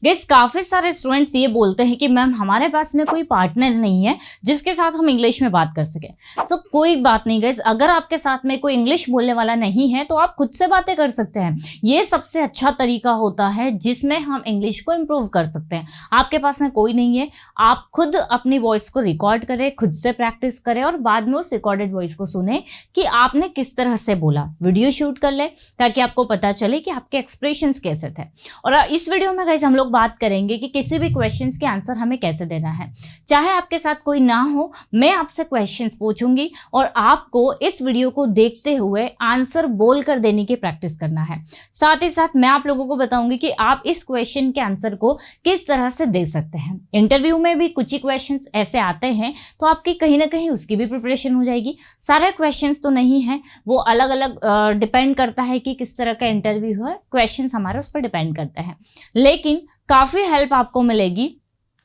Guys काफी सारे students ये बोलते हैं कि मैम हमारे पास में कोई पार्टनर नहीं है जिसके साथ हम इंग्लिश में बात कर सके। सो कोई बात नहीं गाइस, अगर आपके साथ में कोई इंग्लिश बोलने वाला नहीं है तो आप खुद से बातें कर सकते हैं। ये सबसे अच्छा तरीका होता है जिसमें हम इंग्लिश को इम्प्रूव कर सकते हैं। आपके पास में कोई नहीं है, आप खुद अपनी वॉइस को रिकॉर्ड करें, खुद से प्रैक्टिस करें और बाद में उस रिकॉर्डेड वॉइस को सुने कि आपने किस तरह से बोला। वीडियो शूट कर ले ताकि आपको पता चले कि आपके एक्सप्रेशंस कैसे थे। और इस वीडियो में गाइस हम लोग बात करेंगे कि किसी भी क्वेश्चंस के आंसर हमें कैसे देना है। चाहे आपके साथ कोई ना हो, मैं आपसे क्वेश्चंस पूछूंगी और आपको इस वीडियो को देखते हुए आंसर बोलकर देने की प्रैक्टिस करना है। साथ ही साथ मैं आप लोगों को बताऊंगी कि आप इस क्वेश्चन के आंसर को किस तरह से दे सकते हैं। इंटरव्यू में भी कुछ ही क्वेश्चंस ऐसे आते हैं तो आपकी कहीं ना कहीं उसकी भी प्रिपरेशन हो जाएगी। सारे क्वेश्चंस तो नहीं है, वो अलग अलग डिपेंड करता है कि किस तरह का इंटरव्यू है, क्वेश्चंस हमारे उस पर डिपेंड करते हैं। लेकिन काफ़ी हेल्प आपको मिलेगी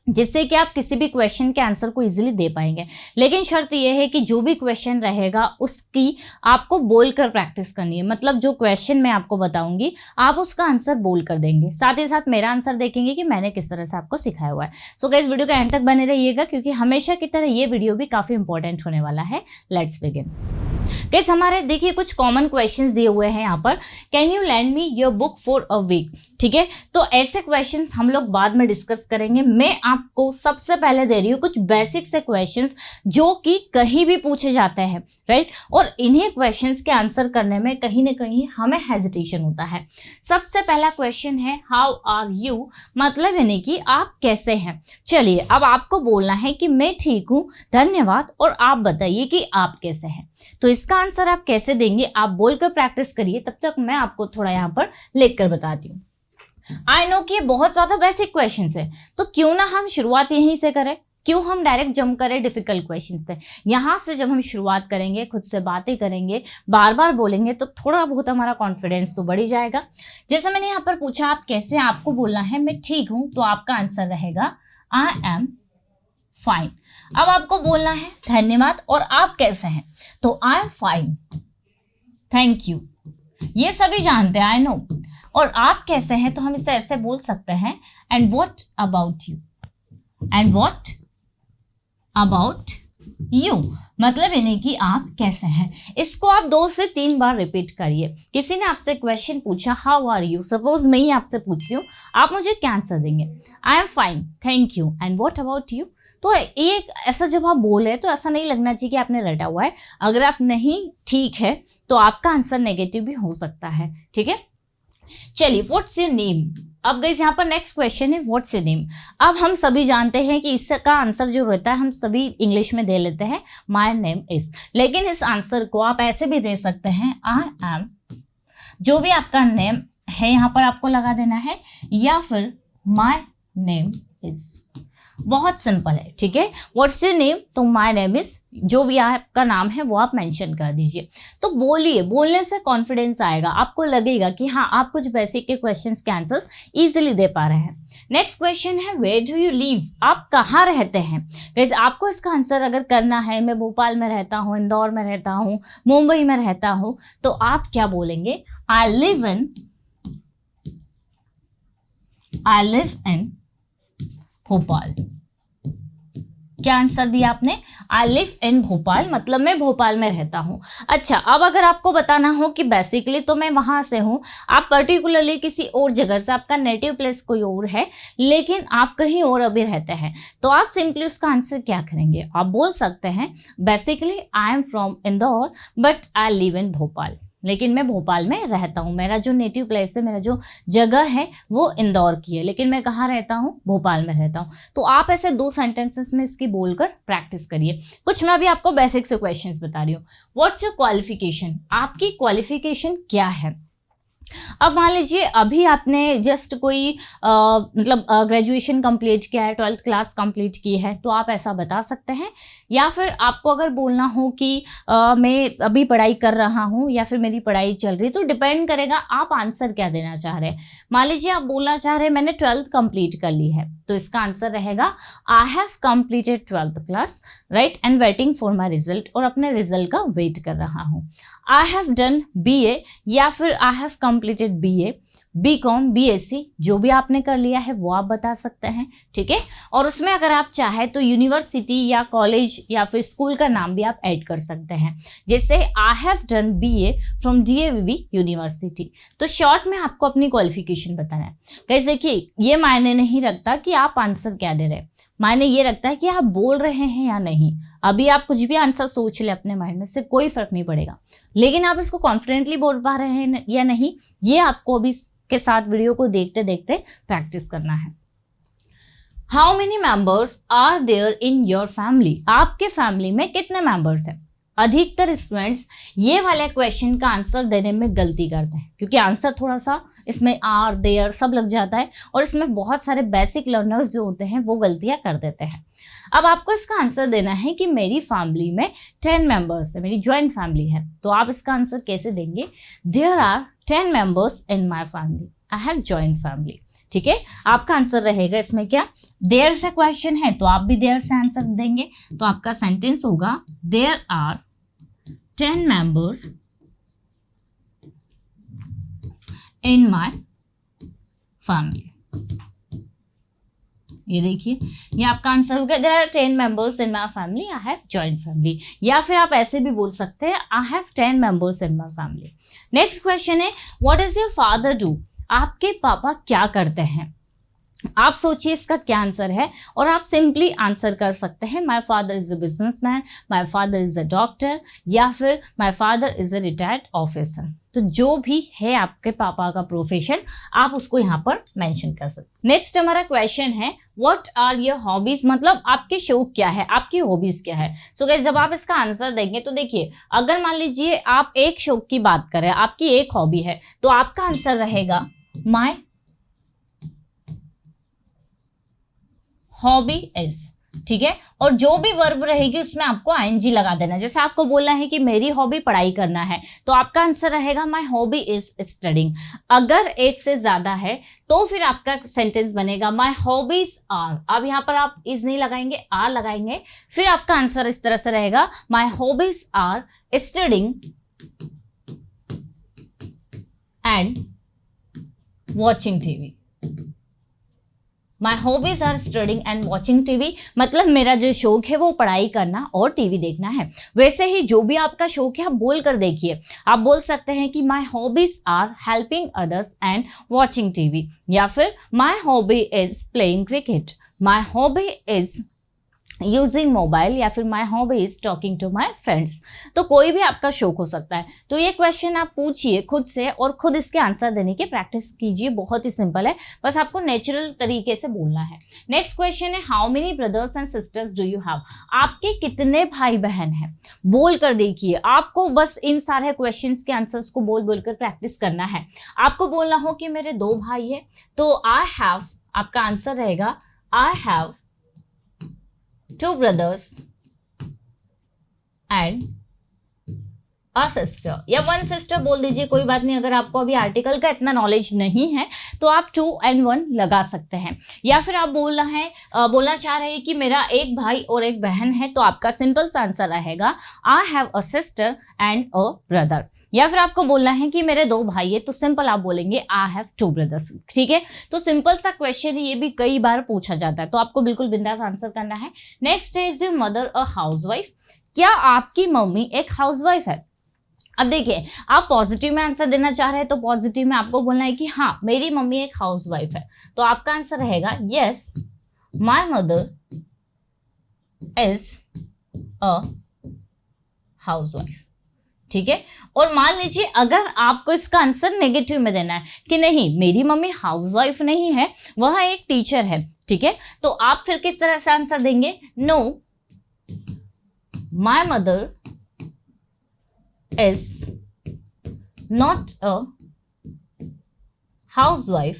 जिससे कि आप किसी भी क्वेश्चन के आंसर को इजीली दे पाएंगे। लेकिन शर्त यह है कि जो भी क्वेश्चन रहेगा उसकी आपको बोलकर प्रैक्टिस करनी है। मतलब जो क्वेश्चन मैं आपको बताऊंगी आप उसका आंसर बोल कर देंगे, साथ ही साथ मेरा आंसर देखेंगे कि मैंने किस तरह से आपको सिखाया हुआ है। सो गाइस वीडियो के एंड तक बने रहिएगा क्योंकि हमेशा की तरह ये वीडियो भी काफ़ी इंपॉर्टेंट होने वाला है। Let's begin. गाइस हमारे देखिए कुछ कॉमन क्वेश्चंस दिए हुए हैं यहाँ पर। Can you land me your book for a week. ठीक है, तो ऐसे क्वेश्चंस हम लोग बाद में डिस्कस करेंगे। मैं आपको सबसे पहले दे रही हूँ कुछ बेसिक से क्वेश्चंस जो कि कहीं भी पूछे जाते हैं, राइट। और इन्हीं क्वेश्चंस के आंसर करने में कहीं ना कहीं हमें हेजिटेशन होता है। सबसे पहला क्वेश्चन है हाउ आर यू, मतलब यानी कि आप कैसे हैं। चलिए अब आपको बोलना है कि मैं ठीक हूँ, धन्यवाद, और आप बताइए कि आप कैसे हैं। तो इसका आंसर आप कैसे देंगे आप बोलकर प्रैक्टिस करिए, तब तक मैं आपको थोड़ा यहाँ पर लिखकर बताती हूँ। आई नो कि ये बहुत ज्यादा बेसिक क्वेश्चंस है, तो क्यों ना हम शुरुआत यहीं से करें, क्यों हम डायरेक्ट जंप करें डिफिकल्ट क्वेश्चंस पे। यहाँ से जब हम शुरुआत करेंगे, खुद से बातें करेंगे, बार बार बोलेंगे तो थोड़ा बहुत हमारा कॉन्फिडेंस तो बढ़ ही जाएगा। जैसे मैंने यहाँ पर पूछा आप कैसे हैं, आपको बोलना है मैं ठीक हूँ, तो आपका आंसर रहेगा आई एम फाइन। अब आपको बोलना है धन्यवाद, और आप कैसे हैं, तो I am fine, thank you. ये सभी जानते हैं, आई नो। और आप कैसे हैं तो हम इसे ऐसे बोल सकते हैं and what about you, and what about you, मतलब यानी कि आप कैसे हैं। इसको आप 2 से 3 बार रिपीट करिए। किसी ने आपसे क्वेश्चन पूछा हाउ आर यू, सपोज मैं ही आपसे पूछ रही हूँ, आप मुझे क्या आंसर देंगे, I am fine, thank you, and what about you. तो एक ऐसा जब आप बोले तो ऐसा नहीं लगना चाहिए कि आपने रटा हुआ है। अगर आप नहीं ठीक है तो आपका आंसर नेगेटिव भी हो सकता है, ठीक है। चलिए व्हाट्स योर नेम। अब गाइस यहाँ पर नेक्स्ट क्वेश्चन है व्हाट्स योर नेम। अब हम सभी जानते हैं कि इसका आंसर जो रहता है हम सभी इंग्लिश में दे लेते हैं माय नेम इज, लेकिन इस आंसर को आप ऐसे भी दे सकते हैं आई एम, जो भी आपका नेम है यहाँ पर आपको लगा देना है, या फिर माय नेम इज। बहुत सिंपल है, ठीक है। व्हाट्स योर नेम, तो माय नेम इज, जो भी आपका नाम है वो आप मेंशन कर दीजिए। तो बोलिए, बोलने से कॉन्फिडेंस आएगा, आपको लगेगा कि हाँ आप कुछ बेसिक के क्वेश्चंस के आंसर्स इजीली दे पा रहे हैं। नेक्स्ट क्वेश्चन है वेयर डू यू लिव, आप कहाँ रहते हैं। गाइस आपको इसका आंसर अगर करना है, मैं भोपाल में रहता हूँ, इंदौर में रहता हूँ, मुंबई में रहता हूँ, तो आप क्या बोलेंगे, आई लिव इन भोपाल। क्या आंसर दिया आपने, आई लिव इन भोपाल, मतलब मैं भोपाल में रहता हूँ। अच्छा, अब अगर आपको बताना हो कि बेसिकली तो मैं वहां से हूँ, आप पर्टिकुलरली किसी और जगह से, आपका नेटिव प्लेस कोई और है लेकिन आप कहीं और अभी रहते हैं, तो आप सिंपली उसका आंसर क्या करेंगे, आप बोल सकते हैं basically I am from Indore but I live in Bhopal, लेकिन मैं भोपाल में रहता हूँ। मेरा जो नेटिव प्लेस है, मेरा जो जगह है वो इंदौर की है, लेकिन मैं कहाँ रहता हूँ, भोपाल में रहता हूँ। तो आप ऐसे 2 सेंटेंसेस में इसकी बोलकर प्रैक्टिस करिए। कुछ मैं अभी आपको बेसिक से क्वेश्चंस बता रही हूँ। व्हाट्स योर क्वालिफिकेशन, आपकी क्वालिफिकेशन क्या है। अब मान लीजिए अभी आपने जस्ट कोई मतलब ग्रेजुएशन कंप्लीट किया है, 12th क्लास कंप्लीट की है, तो आप ऐसा बता सकते हैं। या फिर आपको अगर बोलना हो कि मैं अभी पढ़ाई कर रहा हूँ या फिर मेरी पढ़ाई चल रही, तो डिपेंड करेगा आप आंसर क्या देना चाह रहे हैं। मान लीजिए आप बोलना चाह रहे हैं मैंने 12th कंप्लीट कर ली है, तो इसका आंसर रहेगा आई have completed 12th class, right, and waiting for my result, और अपने रिजल्ट का वेट कर रहा हूँ। आई हैव डन BA या फिर I have completed BA BCom, BSc, जो भी आपने कर लिया है वो आप बता सकते हैं, ठीक है। और उसमें अगर आप चाहे तो यूनिवर्सिटी या कॉलेज या फिर स्कूल का नाम भी आप ऐड कर सकते हैं, जैसे I have done BA from DAVV university. तो शॉर्ट में आपको अपनी क्वालिफिकेशन बताना है। कैसे कि ये मायने नहीं रखता कि आप आंसर क्या दे रहे हैं, मायने ये रखता है कि आप बोल रहे हैं या नहीं। अभी आप कुछ भी आंसर सोच ले अपने माइंड में, से कोई फर्क नहीं पड़ेगा, लेकिन आप इसको कॉन्फिडेंटली बोल पा रहे हैं या नहीं, ये आपको अभी के साथ वीडियो को देखते देखते प्रैक्टिस करना है। How many members are there in your family? आपके फैमिली में कितने मेंबर्स हैं? अधिकतर स्टूडेंट्स ये वाले क्वेश्चन का आंसर देने में गलती करते हैं, क्योंकि आंसर थोड़ा सा इसमें आर देयर सब लग जाता है और इसमें बहुत सारे बेसिक लर्नर्स जो होते हैं वो गलतियां कर देते हैं। अब आपको इसका आंसर देना है कि मेरी फैमिली में 10 मेंबर्स है, मेरी ज्वाइंट फैमिली है। तो आप इसका आंसर कैसे देंगे? There are 10 members in my family, I have joint family, ठीक है। आपका आंसर रहेगा इसमें क्या? देयर से क्वेश्चन है तो आप भी देयर से आंसर देंगे, तो आपका सेंटेंस होगा there are 10 members in my family। ये देखिए, ये आपका आंसर हो गया। There are 10 members in my family, I have joint family। या फिर आप ऐसे भी बोल सकते हैं I have 10 members in my family। Next question है what does your father do? आपके पापा क्या करते हैं? आप सोचिए इसका क्या आंसर है और आप सिंपली आंसर कर सकते हैं my father is a businessman, my father is a doctor, या फिर my father is a retired officer. तो जो भी है आपके पापा का प्रोफेशन आप उसको यहाँ पर मेंशन कर सकते हैं। नेक्स्ट हमारा क्वेश्चन है व्हाट आर योर हॉबीज? मतलब आपके शौक क्या है, आपकी हॉबीज क्या है? सो गाइस जब आप इसका आंसर देंगे तो देखिए, अगर मान लीजिए आप एक शौक की बात करें, आपकी एक हॉबी है, तो आपका आंसर रहेगा माय हॉबी इज, ठीक है। और जो भी वर्ब रहेगी उसमें आपको आईएनजी लगा देना। जैसे आपको बोलना है कि मेरी हॉबी पढ़ाई करना है, तो आपका आंसर रहेगा माय हॉबी इज स्टडिंग। अगर एक से ज्यादा है तो फिर आपका सेंटेंस बनेगा माय हॉबीज आर। अब यहाँ पर आप इज नहीं लगाएंगे, आर लगाएंगे, फिर आपका आंसर इस तरह से रहेगा my hobbies are studying and watching TV. My hobbies are studying and watching TV, मतलब मेरा जो शौक है वो पढ़ाई करना और टीवी देखना है। वैसे ही जो भी आपका शौक है आप बोल कर देखिए, आप बोल सकते हैं कि my hobbies are helping others and watching TV, या फिर my hobby is playing cricket, my hobby is using mobile, या फिर my hobby is talking to my friends. तो कोई भी आपका शौक हो सकता है। तो ये क्वेश्चन आप पूछिए खुद से और खुद इसके आंसर देने की प्रैक्टिस कीजिए। बहुत ही सिंपल है, बस आपको नेचुरल तरीके से बोलना है। नेक्स्ट क्वेश्चन है how many brothers and sisters do you have? आपके कितने भाई बहन हैं? बोल कर देखिए। आपको बस इन सारे क्वेश्चंस के आंसर्स को बोल बोल कर प्रैक्टिस करना है। आपको बोलना हो कि मेरे 2 भाई है, तो आई हैव, आपका आंसर रहेगा I have 2 brothers and a sister, या 1 sister बोल दीजिए, कोई बात नहीं। अगर आपको अभी आर्टिकल का इतना नॉलेज नहीं है तो आप 2 and 1 लगा सकते हैं। या फिर आप बोलना चाह रहे हैं कि मेरा एक भाई और एक बहन है, तो आपका सिंपल सा आंसर रहेगा I have a sister and a brother. या फिर आपको बोलना है कि मेरे 2 भाई है, तो सिंपल आप बोलेंगे आई हैव 2 ब्रदर्स, ठीक है। तो सिंपल सा क्वेश्चन है, ये भी कई बार पूछा जाता है, तो आपको बिल्कुल बिंदास आंसर करना है। नेक्स्ट है is your mother a housewife? क्या आपकी मम्मी एक हाउसवाइफ है? अब देखिए, आप पॉजिटिव में आंसर देना चाह रहे हैं तो पॉजिटिव में आपको बोलना है कि हाँ मेरी मम्मी एक हाउसवाइफ है, तो आपका आंसर रहेगा yes my mother is a housewife, ठीक है। और मान लीजिए अगर आपको इसका आंसर नेगेटिव में देना है कि नहीं मेरी मम्मी हाउसवाइफ नहीं है, वह एक टीचर है, ठीक है, तो आप फिर किस तरह से आंसर देंगे? No my mother is not a housewife,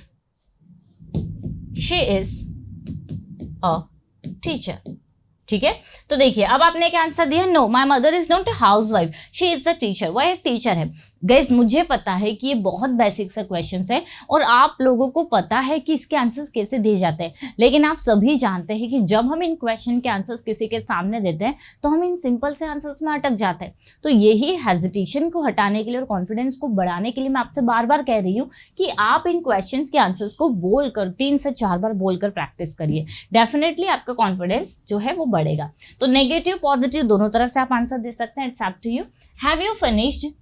she is a teacher, ठीक है। तो देखिए अब आपने क्या आंसर दिया, no my mother is not a housewife, she is a teacher. वह एक टीचर है। गाइस मुझे पता है कि ये बहुत बेसिक सा क्वेश्चन है और आप लोगों को पता है कि इसके आंसर्स कैसे दिए जाते हैं, लेकिन आप सभी जानते हैं कि जब हम इन क्वेश्चन के आंसर्स किसी के सामने देते हैं तो हम इन सिंपल से आंसर्स में अटक जाते हैं। तो यही हेजिटेशन को हटाने के लिए और कॉन्फिडेंस को बढ़ाने के लिए मैं आपसे बार बार कह रही हूँ कि आप इन क्वेश्चन के आंसर्स को बोलकर 3 से 4 बार बोलकर प्रैक्टिस करिए। डेफिनेटली आपका कॉन्फिडेंस जो है वो बढ़ेगा। तो नेगेटिव पॉजिटिव दोनों तरह से आप आंसर दे सकते हैं, it's up to you. Have you finished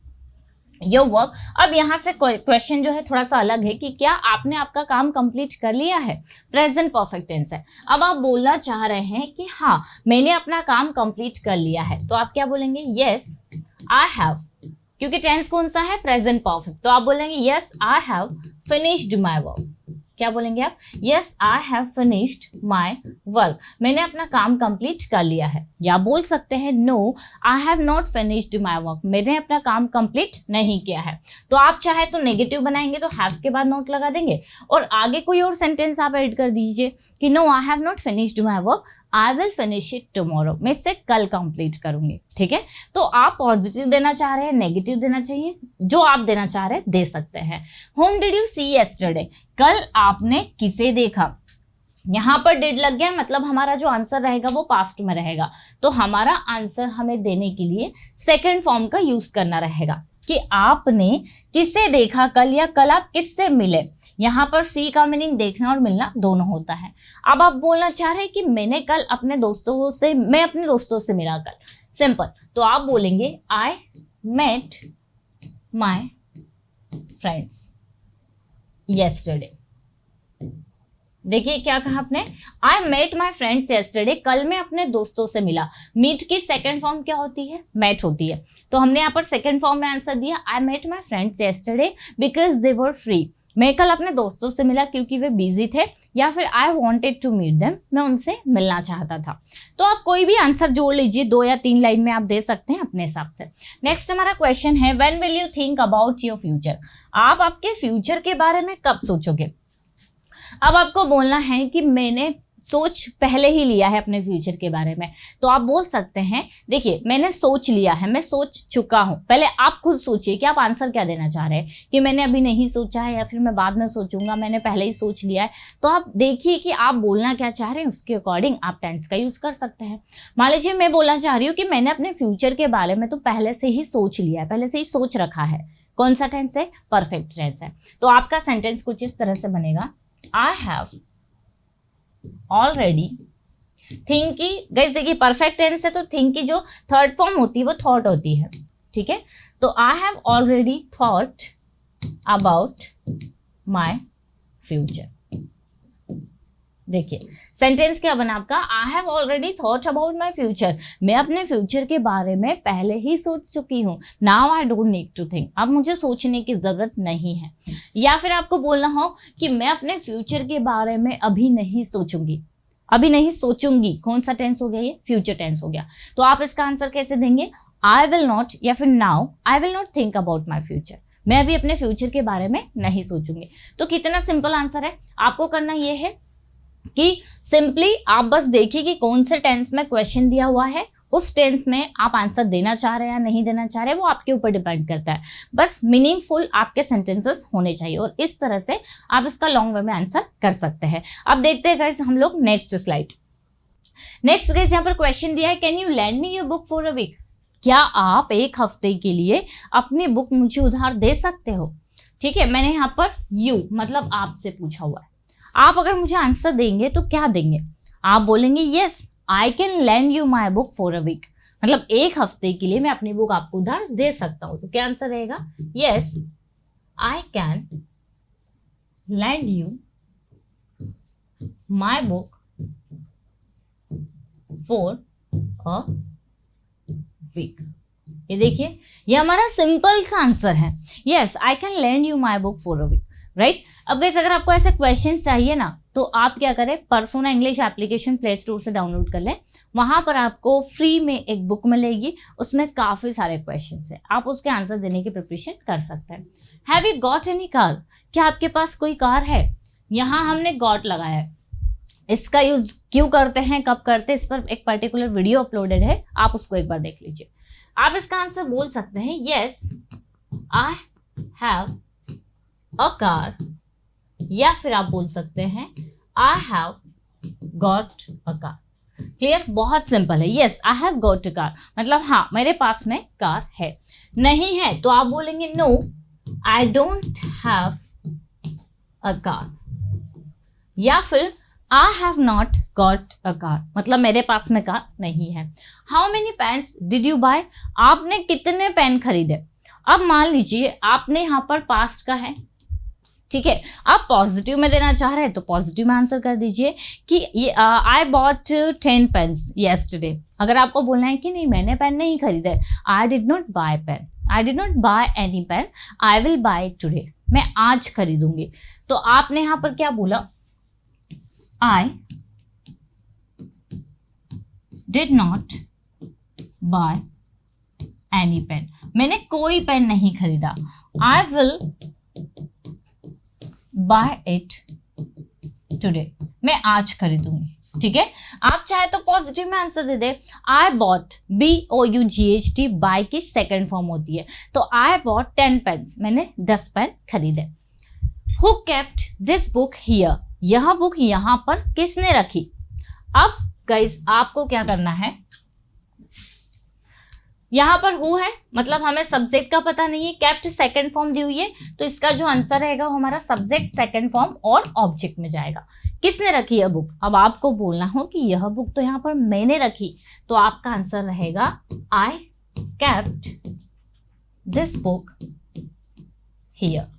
your work. अब यहाँ से क्वेश्चन जो है थोड़ा सा अलग है कि क्या आपने आपका काम कंप्लीट कर लिया है। प्रेजेंट परफेक्ट टेंस है। अब आप बोलना चाह रहे हैं कि हाँ मैंने अपना काम कंप्लीट कर लिया है, तो आप क्या बोलेंगे, यस आई हैव, क्योंकि टेंस कौन सा है, प्रेजेंट परफेक्ट। तो आप बोलेंगे yes I have finished my work. क्या बोलेंगे आप, yes I have finished my work, मैंने अपना काम कंप्लीट कर लिया है। या बोल सकते हैं no I have not finished my work, मैंने अपना काम कंप्लीट नहीं किया है। तो आप चाहे तो नेगेटिव बनाएंगे तो हैव के बाद नॉट लगा देंगे और आगे कोई और सेंटेंस आप ऐड कर दीजिए कि no I have not finished my work, I will finish it tomorrow, मैं इसे कल कंप्लीट करूंगी। ठीक है। तो आप पॉजिटिव देना चाह रहे हैं, नेगेटिव देना चाहिए, जो आप देना चाह रहे हैं दे सकते हैं। Whom did you see yesterday, कल आपने किसे देखा। यहाँ पर डिड लग गया, मतलब हमारा जो आंसर रहेगा वो पास्ट में रहेगा। तो हमारा आंसर हमें देने के लिए सेकेंड फॉर्म का यूज करना रहेगा कि आपने किसे देखा कल, या कल आप किससे मिले। यहाँ पर सी का मीनिंग देखना और मिलना दोनों होता है। अब आप बोलना चाह रहे हैं कि मैं अपने दोस्तों से मिला कल, सिंपल। तो आप बोलेंगे I met my friends yesterday. देखिए क्या कहा आपने, I met my friends yesterday, कल मैं अपने दोस्तों से मिला। मीट की सेकेंड फॉर्म क्या होती है, मेट होती है। तो हमने यहाँ पर सेकेंड फॉर्म में आंसर दिया I met my friends yesterday because they were free, मैं कल अपने दोस्तों से मिला क्योंकि वे बिजी थे, या फिर I wanted to meet them, मैं उनसे मिलना चाहता था। तो आप कोई भी आंसर जोड़ लीजिए, 2 या 3 लाइन में आप दे सकते हैं अपने हिसाब से। नेक्स्ट हमारा क्वेश्चन है when will you think about your future, आप आपके फ्यूचर के बारे में कब सोचोगे। अब आपको बोलना है कि मैंने सोच पहले ही लिया है अपने फ्यूचर के बारे में। तो आप बोल सकते हैं देखिए मैंने सोच लिया है, मैं सोच चुका हूं। पहले आप खुद सोचिए कि आप आंसर क्या देना चाह रहे हैं, कि मैंने अभी नहीं सोचा है या फिर मैं बाद में सोचूंगा, मैंने पहले ही सोच लिया है। तो आप देखिए कि आप बोलना क्या चाह रहे हैं, उसके अकॉर्डिंग आप टेंस का यूज कर सकते हैं। मान लीजिए मैं बोलना चाह रही हूँ कि मैंने अपने फ्यूचर के बारे में तो पहले से ही सोच लिया है, पहले से ही सोच रखा है। कौन सा टेंस है, परफेक्ट टेंस है। तो आपका सेंटेंस कुछ इस तरह से बनेगा, आई हैव ऑलरेडी थिंक की, गाइस देखिए परफेक्ट टेंस है तो थिंक की जो थर्ड फॉर्म होती है वो थॉट होती है। ठीक है। तो I have already thought about my future. देखिए सेंटेंस क्या बना आपका, I have already thought about my future, मैं अपने फ्यूचर के बारे में पहले ही सोच चुकी हूँ। Now I don't need to think, अब मुझे सोचने की जरूरत नहीं है। या फिर आपको बोलना हो कि मैं अपने फ्यूचर के बारे में अभी नहीं सोचूंगी, अभी नहीं सोचूंगी। कौन सा टेंस हो गया, ये फ्यूचर टेंस हो गया। तो आप इसका आंसर कैसे देंगे, आई विल नॉट, या फिर now I will not think about my future, मैं अभी अपने फ्यूचर के बारे में नहीं सोचूंगी। तो कितना सिंपल आंसर है। आपको करना ये है कि सिंपली आप बस देखिए कि कौन से टेंस में क्वेश्चन दिया हुआ है, उस टेंस में आप आंसर देना चाह रहे हैं या नहीं देना चाह रहे हैं, वो आपके ऊपर डिपेंड करता है। बस मीनिंगफुल आपके सेंटेंसेस होने चाहिए और इस तरह से आप इसका लॉन्ग वे में आंसर कर सकते हैं। अब देखते हैं गाइस हम लोग नेक्स्ट स्लाइड। नेक्स्ट गाइस यहाँ पर क्वेश्चन दिया है, can you lend me your book for a week, क्या आप एक हफ्ते के लिए अपनी बुक मुझे उधार दे सकते हो। ठीक है, मैंने यहाँ पर यू मतलब आपसे पूछा हुआ है। आप अगर मुझे आंसर देंगे तो क्या देंगे, आप बोलेंगे yes I can land you my book for a week, मतलब एक हफ्ते के लिए मैं अपनी बुक आपको उधार दे सकता हूं। तो क्या आंसर रहेगा, yes I can land you my book for a week. ये देखिए ये हमारा सिंपल सा आंसर है, yes I can land you my book for a week, right. अब गाइस अगर आपको ऐसे क्वेश्चन चाहिए ना तो आप क्या करें, persona English application play store से डाउनलोड कर लें। वहां पर आपको फ्री में एक बुक मिलेगी, उसमें काफी सारे क्वेश्चंस हैं, आप उसके आंसर देने की प्रिपरेशन कर सकते हैं। Have you got any car, क्या आपके पास कोई कार है। यहाँ हमने गॉट लगाया है, इसका यूज क्यों करते हैं, कब करते हैं, इस पर एक पर्टिकुलर वीडियो अपलोडेड है, आप उसको एक बार देख लीजिए। आप इसका आंसर बोल सकते हैं yes I have a car, या फिर आप बोल सकते हैं I have got a car. Clear, बहुत सिंपल है। Yes I have got a car मतलब हाँ मेरे पास में कार है। नहीं है तो आप बोलेंगे no I don't have a car, या फिर I have not got a car मतलब मेरे पास में कार नहीं है। How many pens did you buy, आपने कितने पेन खरीदे। अब मान लीजिए आपने यहाँ पर पास्ट का है, ठीक है, आप पॉजिटिव में देना चाह रहे हैं तो पॉजिटिव में आंसर कर दीजिए कि ये आई बॉट 10 पेन्स येस्टरडे। अगर आपको बोलना है कि नहीं मैंने पेन नहीं खरीदे, I did not buy pen, I did not buy any pen, I will buy today, मैं आज खरीदूंगी। तो आपने यहाँ पर क्या बोला, I did not buy any pen, मैंने कोई पेन नहीं खरीदा। I will buy it today, मैं आज खरीदूंगी। ठीक है, आप चाहे तो पॉजिटिव में आंसर दे दे। आई बॉट, BOUGHT बाय की सेकंड फॉर्म होती है, तो आई बॉट 10 पेन्स, मैंने 10 पेन खरीदे। Who kept this book here, यह बुक यहाँ पर किसने रखी। अब गाइस आपको क्या करना है, यहाँ पर हु है मतलब हमें सब्जेक्ट का पता नहीं है, केप्ट सेकंड फॉर्म दी हुई है, तो इसका जो आंसर रहेगा वो हमारा सब्जेक्ट सेकंड फॉर्म और ऑब्जेक्ट में जाएगा। किसने रखी यह बुक, अब आपको बोलना हो कि यह बुक तो यहाँ पर मैंने रखी, तो आपका आंसर रहेगा I kept this book here.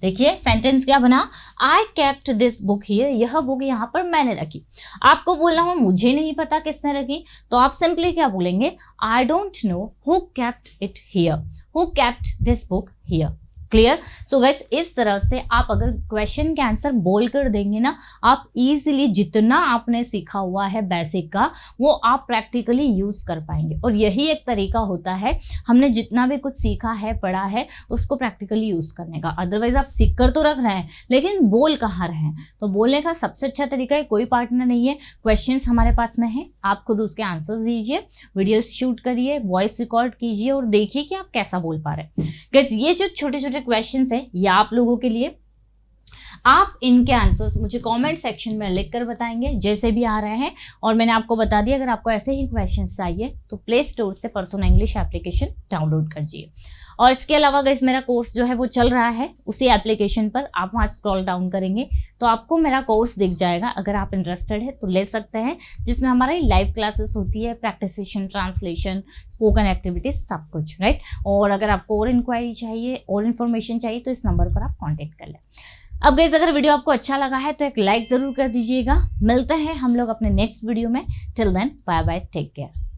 देखिए सेंटेंस क्या बना, I kept this book here, यह बुक यहाँ पर मैंने रखी। आपको बोलना हो मुझे नहीं पता किसने रखी, तो आप सिंपली क्या बोलेंगे, I don't know who kept it here, who kept this book here. Clear. So guys इस तरह से आप अगर क्वेश्चन के आंसर बोल कर देंगे ना, आप इजीली जितना आपने सीखा हुआ है बेसिक का वो आप प्रैक्टिकली यूज कर पाएंगे। और यही एक तरीका होता है, हमने जितना भी कुछ सीखा है पढ़ा है उसको प्रैक्टिकली यूज करने का। अदरवाइज आप सीख कर तो रख रहे हैं लेकिन बोल कहाँ रहे हैं। तो बोलने का सबसे अच्छा तरीका है, कोई पार्टनर नहीं है, क्वेश्चंस हमारे पास में है, आप खुद उसके आंसर्स दीजिए, वीडियोस शूट करिए, वॉइस रिकॉर्ड कीजिए और देखिए कि आप कैसा बोल पा रहे हैं। गाइस ये जो छोटे छोटे क्वेश्चंस है ये आप लोगों के लिए, आप इनके आंसर्स मुझे कमेंट सेक्शन में लिख कर बताएंगे जैसे भी आ रहे हैं। और मैंने आपको बता दिया अगर आपको ऐसे ही क्वेश्चंस चाहिए तो प्ले स्टोर से पर्सोना इंग्लिश एप्लीकेशन डाउनलोड कीजिए। और इसके अलावा गाइस मेरा कोर्स जो है वो चल रहा है उसी एप्लीकेशन पर, आप वहाँ स्क्रॉल डाउन करेंगे तो आपको मेरा कोर्स दिख जाएगा। अगर आप इंटरेस्टेड है तो ले सकते हैं, जिसमें हमारी लाइव क्लासेस होती है, practice session, translation, spoken activities, सब कुछ, राइट। और अगर आपको और इंक्वायरी चाहिए और इन्फॉर्मेशन चाहिए तो इस नंबर पर आप कॉन्टेक्ट कर लें। अब गाइस अगर वीडियो आपको अच्छा लगा है तो एक लाइक जरूर कर दीजिएगा। मिलते हैं हम लोग अपने नेक्स्ट वीडियो में। Till then bye bye, take care.